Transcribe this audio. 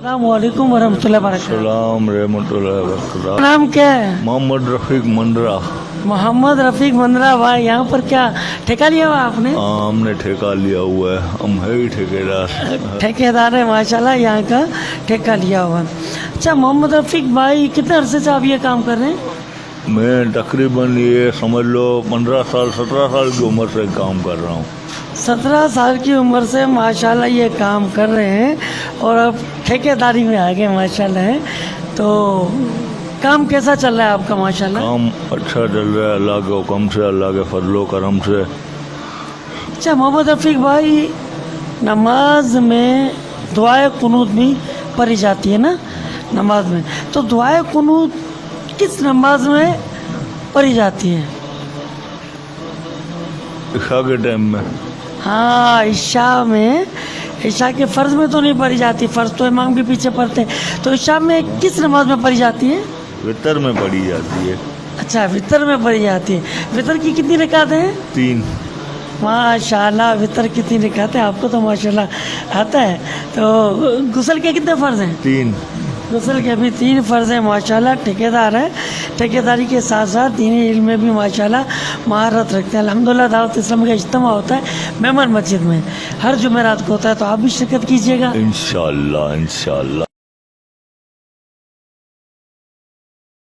السلام علیکم ورحمۃ اللہ وبرکاتہ. السلام رحمۃ اللہ وبرکاتہ. نام کیا ہے؟ محمد رفیق مندرا. محمد رفیق مندرا بھائی. یہاں پر کیا ٹھیکہ لیا ہوا آپ نے؟ ہم نے ٹھیکہ لیا ہوا ہے, ہم ہے ہی ٹھیکیدار. ٹھیکیدار ہے ماشاءاللہ, یہاں کا ٹھیکہ لیا ہوا. اچھا محمد رفیق بھائی, کتنے عرصے سے آپ یہ کام کر رہے ہیں؟ میں تقریباً یہ سمجھ لو 17 سال کی عمر سے کام کر رہا ہوں. 17 سال کی عمر سے ماشاءاللہ یہ کام کر رہے ہیں اور اب ٹھیکیداری میں آ گئے ماشاءاللہ. تو کام کیسا چل رہا ہے آپ کا ماشاءاللہ؟ کام اچھا چل رہا ہے اللہ کے حکم سے, اللہ کے فضل و کرم سے. اچھا محمد رفیق بھائی, نماز میں دعائے قنوت بھی پڑھی جاتی ہے نا نماز میں, تو دعائے قنوت کس نماز میں پڑھی جاتی ہے؟ عشاء کے ٹائم میں. ہاں عشاء میں. عشاء کے فرض میں تو نہیں پڑھی جاتی, فرض تو امام کے پیچھے پڑھتے ہیں. تو عشاء میں کس نماز میں پڑھی جاتی ہے؟ وطر میں پڑھی جاتی ہے. اچھا وطر میں پڑھی جاتی ہے. وطر کی کتنی رکعتیں ہیں؟ 3. ماشاءاللہ وطر کتنی رکعتیں آپ کو تو ماشاءاللہ آتا ہے. تو غسل کے کتنے فرض ہیں؟ 3. غسل کے بھی 3 فرض ہیں ماشاءاللہ. ٹھیکیدار ہے, ٹھیکیداری کے ساتھ ساتھ دینی علم میں بھی ماشاءاللہ مہارت رکھتے ہیں. الحمدللہ دعوت اسلام کا اجتماع ہوتا ہے مہمان مسجد میں, ہر جمعرات کو ہوتا ہے, تو آپ بھی شرکت کیجیے گا انشاءاللہ.